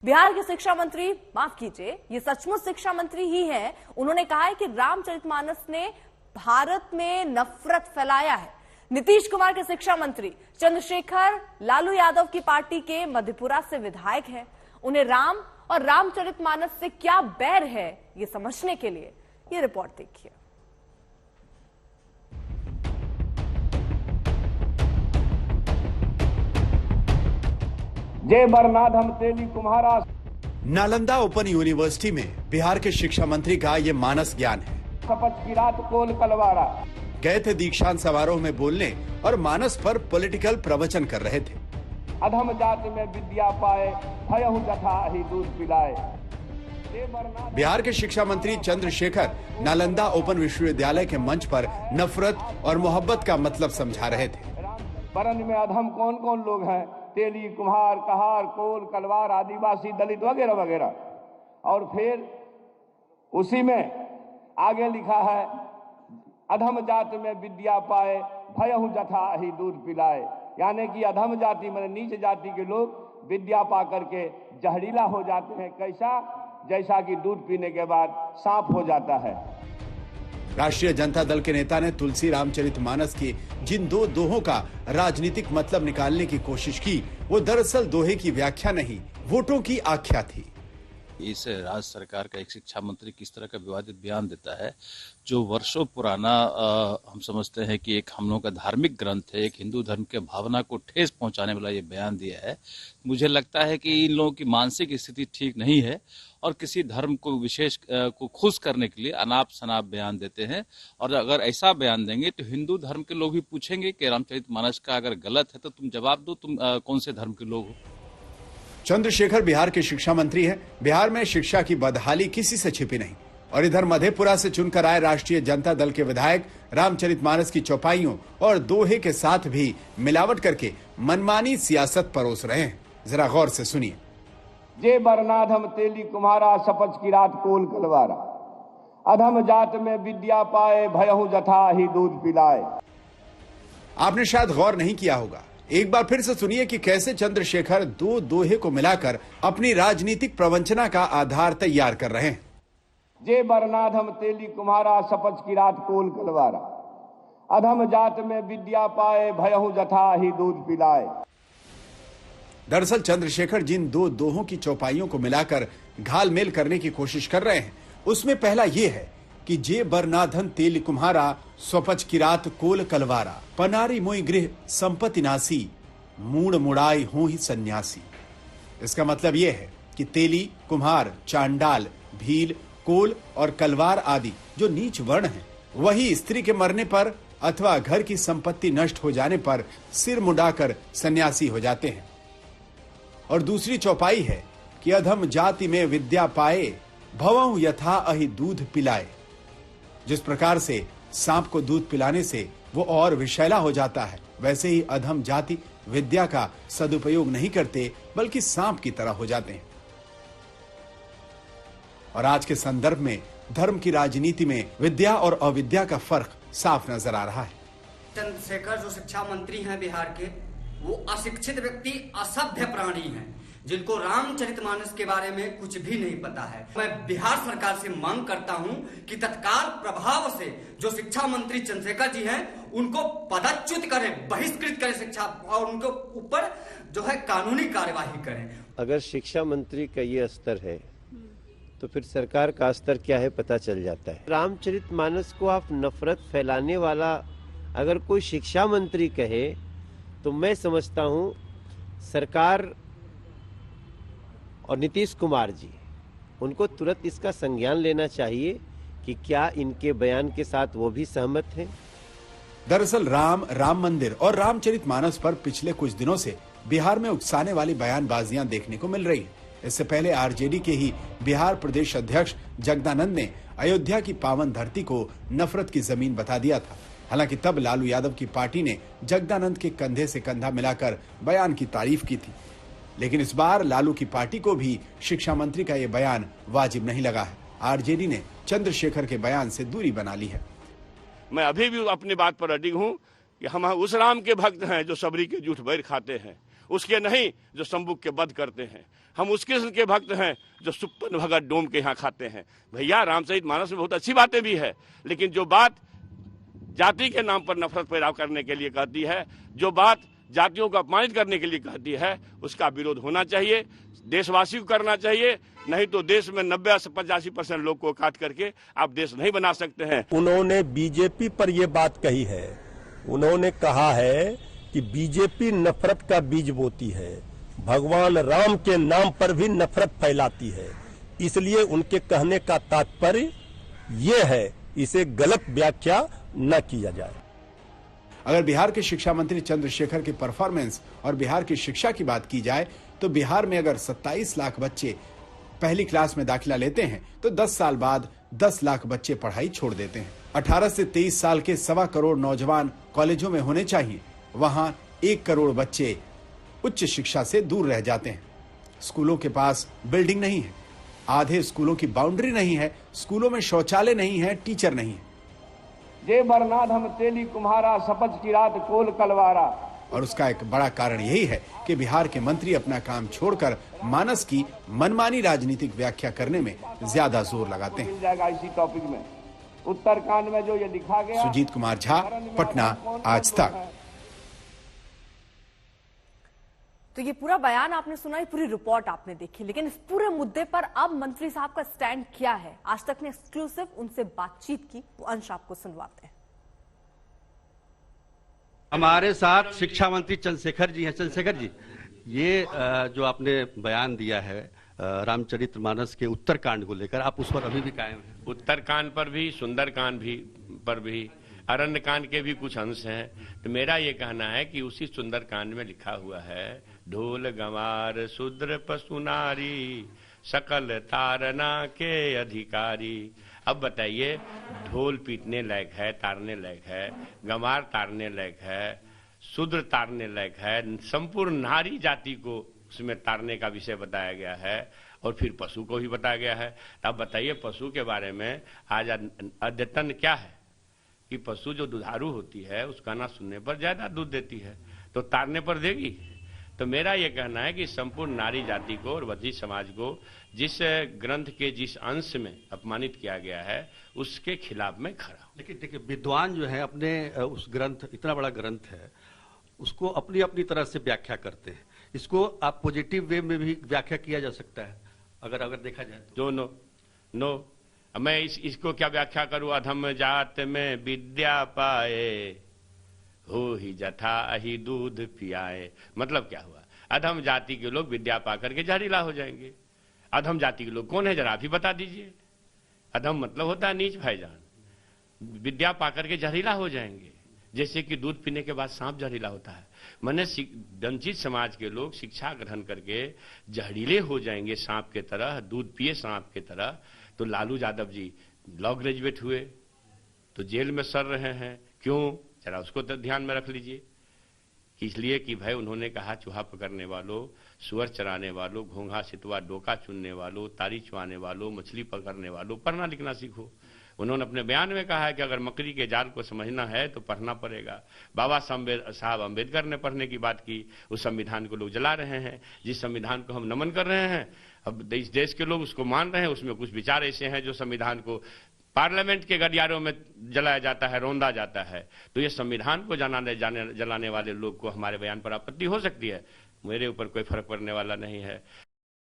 बिहार के शिक्षा मंत्री, माफ कीजिए, ये सचमुच शिक्षा मंत्री ही हैं। उन्होंने कहा है कि रामचरितमानस ने भारत में नफरत फैलाया है। नीतीश कुमार के शिक्षा मंत्री चंद्रशेखर लालू यादव की पार्टी के मधेपुरा से विधायक हैं। उन्हें राम और रामचरितमानस से क्या बैर है, ये समझने के लिए ये रिपोर्ट देखिए। जय बरनाधम तेली कुम्हारा। नालंदा ओपन यूनिवर्सिटी में बिहार के शिक्षा मंत्री का ये मानस ज्ञान है। शपथ की रात कोल कलवारा गए थे दीक्षांत समारोह में बोलने और मानस पर पॉलिटिकल प्रवचन कर रहे थे। अधम जाति में विद्या पाए, भयहु जथा ही दूध पिलाए। बिहार के शिक्षा मंत्री चंद्रशेखर नालंदा ओपन विश्वविद्यालय के मंच पर नफरत और मोहब्बत का मतलब समझा रहे थे। बरन में अधम कौन कौन लोग हैं? तेली, कुम्हार, कहार, कोल, कलवार, आदिवासी, दलित वगैरह वगैरह। और फिर उसी में आगे लिखा है, अधम जाति में विद्या पाए, भयहु जथा ही दूध पिलाए। यानी कि अधम जाति में नीच जाति के लोग विद्या पा करके जहरीला हो जाते हैं। कैसा? जैसा कि दूध पीने के बाद सांप हो जाता है। राष्ट्रीय जनता दल के नेता ने तुलसी रामचरितमानस की जिन दो दोहों का राजनीतिक मतलब निकालने की कोशिश की, वो दरअसल दोहे की व्याख्या नहीं, वोटों की आख्या थी। इस राज्य सरकार का एक शिक्षा मंत्री किस तरह का विवादित बयान देता है, जो वर्षों पुराना हम समझते हैं कि एक हम लोगों का धार्मिक ग्रंथ है, एक हिंदू धर्म के भावना को ठेस पहुंचाने वाला ये बयान दिया है। मुझे लगता है कि इन लोगों की मानसिक स्थिति ठीक नहीं है और किसी धर्म को विशेष को खुश करने के लिए अनाप शनाप बयान देते हैं। और अगर ऐसा बयान देंगे तो हिंदू धर्म के लोग भी पूछेंगे कि रामचरितमानस का अगर गलत है तो तुम जवाब दो, तुम कौन से धर्म के लोग हो। चंद्रशेखर बिहार के शिक्षा मंत्री हैं। बिहार में शिक्षा की बदहाली किसी से छिपी नहीं। और इधर मधेपुरा से चुनकर आए राष्ट्रीय जनता दल के विधायक रामचरितमानस की चौपाइयों और दोहे के साथ भी मिलावट करके मनमानी सियासत परोस रहे हैं। जरा गौर से सुनिए। जे बरनाधम तेली कुम्हारा, शपथ की रात कोल कलवारा। अधम जात में विद्या पाए, भयहु जथा ही दूध पिलाए। आपने शायद गौर नहीं किया होगा। एक बार फिर से सुनिए कि कैसे चंद्रशेखर दो दोहे को मिलाकर अपनी राजनीतिक प्रवंचना का आधार तैयार कर रहे हैं। जे बरनाधम तेली कुम्हारा, शपथ की रात कोल कलवारा। अधम जात में विद्या पाए, भयहु जथा ही दूध पिलाए। दरअसल चंद्रशेखर जिन दो दोहों की चौपाइयों को मिलाकर घालमेल करने की कोशिश कर रहे हैं, उसमें पहला ये है कि जे बरनाधन तेली कुम्हारा, स्वपच की रात कोल कलवारा। पनारी मोई गृह संपत्ति नासी, मूड मुड़ाई हो ही सन्यासी। इसका मतलब यह है कि तेली, कुम्हार, चांडाल, भील, कोल और कलवार आदि जो नीच वर्ण हैं, वही स्त्री के मरने पर अथवा घर की संपत्ति नष्ट हो जाने पर सिर मुंडाकर सन्यासी हो जाते हैं। और दूसरी चौपाई है कि अधम जाति में विद्या पाए, भवहु यथा अहि दूध पिलाए। जिस प्रकार से सांप को दूध पिलाने से वो और विषैला हो जाता है, वैसे ही अधम जाति विद्या का सदुपयोग नहीं करते, बल्कि सांप की तरह हो जाते हैं। और आज के संदर्भ में धर्म की राजनीति में विद्या और अविद्या का फर्क साफ नजर आ रहा है। चंद्रशेखर जो शिक्षा मंत्री हैं बिहार के, वो अशिक्षित व्यक्ति, असभ्य प्राणी हैं, जिनको रामचरितमानस के बारे में कुछ भी नहीं पता है। मैं बिहार सरकार से मांग करता हूं कि तत्काल प्रभाव से जो शिक्षा मंत्री चंद्रशेखर जी हैं, उनको पदच्युत करें, बहिष्कृत करें शिक्षा, और उनके ऊपर जो है कानूनी कार्यवाही करें। अगर शिक्षा मंत्री का ये स्तर है तो फिर सरकार का स्तर क्या है पता चल जाता है। रामचरितमानस को आप नफरत फैलाने वाला अगर कोई शिक्षा मंत्री कहे तो मैं समझता हूं सरकार और नीतीश कुमार जी, उनको तुरंत इसका संज्ञान लेना चाहिए कि क्या इनके बयान के साथ वो भी सहमत हैं। दरअसल राम मंदिर और रामचरितमानस पर पिछले कुछ दिनों से बिहार में उकसाने वाली बयानबाजियां देखने को मिल रही हैं। इससे पहले आरजेडी के ही बिहार प्रदेश अध्यक्ष जगदानंद ने अयोध्या की पावन धरती को नफरत की जमीन बता दिया था। हालांकि तब लालू यादव की पार्टी ने जगदानंद के कंधे से कंधा मिलाकर बयान की तारीफ की थी। लेकिन इस बार लालू की पार्टी को भी शिक्षा मंत्री का ये बयान वाजिब नहीं लगा है। आरजेडी ने चंद्रशेखर के बयान से दूरी बना ली है। मैं अभी भी अपनी बात पर अडिग हूं कि हम उस राम के भक्त हैं जो सबरी के जूठ बैर खाते हैं। उसके नहीं जो शंबुक के वध करते हैं। हम उस कृष्ण के भक्त हैं जो सुप्पन भगत डोम के यहाँ खाते हैं। भैया रामचरितमानस में बहुत अच्छी बातें भी है, लेकिन जो बात जाति के नाम पर नफरत पैदा करने के लिए कहती है, जो बात जातियों को अपमानित करने के लिए कहती है, उसका विरोध होना चाहिए, देशवासी को करना चाहिए। नहीं तो देश में 90 से 85% लोग को काट करके आप देश नहीं बना सकते हैं। उन्होंने बीजेपी पर यह बात कही है, उन्होंने कहा है कि बीजेपी नफरत का बीज बोती है, भगवान राम के नाम पर भी नफरत फैलाती है। इसलिए उनके कहने का तात्पर्य यह है, इसे गलत व्याख्या न किया जाए। अगर बिहार के शिक्षा मंत्री चंद्रशेखर की परफॉर्मेंस और बिहार की शिक्षा की बात की जाए तो बिहार में अगर 27 लाख बच्चे पहली क्लास में दाखिला लेते हैं तो 10 साल बाद 10 लाख बच्चे पढ़ाई छोड़ देते हैं। 18 से 23 साल के 1.25 करोड़ नौजवान कॉलेजों में होने चाहिए, वहां 1 करोड़ बच्चे उच्च शिक्षा से दूर रह जाते हैं। स्कूलों के पास बिल्डिंग नहीं है, आधे स्कूलों की बाउंड्री नहीं है, स्कूलों में शौचालय नहीं है, टीचर नहीं है। जे बरनाथ हम तेली कुम्हारा, सपच की रात कोल कलवारा। और उसका एक बड़ा कारण यही है कि बिहार के मंत्री अपना काम छोड़कर मानस की मनमानी राजनीतिक व्याख्या करने में ज्यादा जोर लगाते हैं। मिल जाएगा इसी टॉपिक में, उत्तरकांड में जो ये लिखा गया। सुजीत कुमार झा, पटना, आज तक। तो ये पूरा बयान आपने सुना, ये पूरी रिपोर्ट आपने देखी, लेकिन इस पूरे मुद्दे पर अब मंत्री साहब का स्टैंड क्या है? आज तक ने एक्सक्लूसिव उनसे बातचीत की, वो अंश आपको सुनवाते हैं। हमारे साथ शिक्षा मंत्री चंद्रशेखर जी हैं। चंद्रशेखर जी, ये जो आपने बयान दिया है रामचरितमानस के उत्तरकांड को लेकर, आप उस पर अभी भी कायम हैं? उत्तरकांड पर भी, सुंदरकांड पर भी, अरण्यकांड के भी कुछ अंश हैं। तो मेरा ये कहना है कि उसी सुंदरकांड में लिखा हुआ है, ढोल गंवार शूद्र पशु नारी, सकल तारना के अधिकारी। अब बताइए, ढोल पीटने लायक है, तारने लायक है, गंवार तारने लायक है, शूद्र तारने लायक है, संपूर्ण नारी जाति को उसमें तारने का विषय बताया गया है, और फिर पशु को भी बताया गया है। अब बताइए, पशु के बारे में आज अद्यतन क्या है कि पशु जो दुधारू होती है उसका ना सुनने पर ज्यादा दूध देती है, तो तारने पर देगी। तो मेरा यह कहना है कि संपूर्ण नारी जाति को और वधी समाज को जिस ग्रंथ के जिस अंश में अपमानित किया गया है उसके खिलाफ मैं खड़ा हूं। लेकिन देखिए, विद्वान जो है अपने उस ग्रंथ, इतना बड़ा ग्रंथ है, उसको अपनी अपनी तरह से व्याख्या करते हैं। इसको आप पॉजिटिव वे में भी व्याख्या किया जा सकता है, अगर देखा जाए तो। नो मैं इसको क्या व्याख्या करूं? अधम जात में विद्या पाए, हो ही जथा अहि दूध पियाए। मतलब क्या हुआ? अधम जाति के लोग विद्या पाकर के जहरीला हो जाएंगे। अधम जाति के लोग कौन है, जरा आप ही बता दीजिए। अधम मतलब होता है नीच भाईजान। विद्या पाकर के जहरीला हो जाएंगे, जैसे कि दूध पीने के बाद सांप जहरीला होता है। मैंने वंचित समाज के लोग शिक्षा ग्रहण करके जहरीले हो जाएंगे सांप के तरह, दूध पिए सांप के तरह। तो लालू यादव जी लॉ ग्रेजुएट हुए तो जेल में सड़ रहे हैं, क्यों? जरा उसको तो ध्यान में रख लीजिए। इसलिए कि भाई उन्होंने कहा, चूहा पकड़ने वालों, सुअर चराने वालों, घोंघा सितवा डोका चुनने वालों, तारी चुआने वालों, मछली पकड़ने वालों, पढ़ना लिखना सीखो। उन्होंने अपने बयान में कहा है कि अगर मकड़ी के जाल को समझना है तो पढ़ना पड़ेगा। बाबा साहब अम्बेडकर ने पढ़ने की बात की, उस संविधान को लोग जला रहे हैं, जिस संविधान को हम नमन कर रहे हैं। अब इस देश के लोग उसको मान रहे हैं, उसमें कुछ विचार ऐसे हैं जो संविधान को पार्लियामेंट के गलियारों में जलाया जाता है, रौंदा जाता है। तो ये संविधान को जलाने वाले लोग को हमारे बयान पर आपत्ति हो सकती है, मेरे ऊपर कोई फर्क पड़ने वाला नहीं है।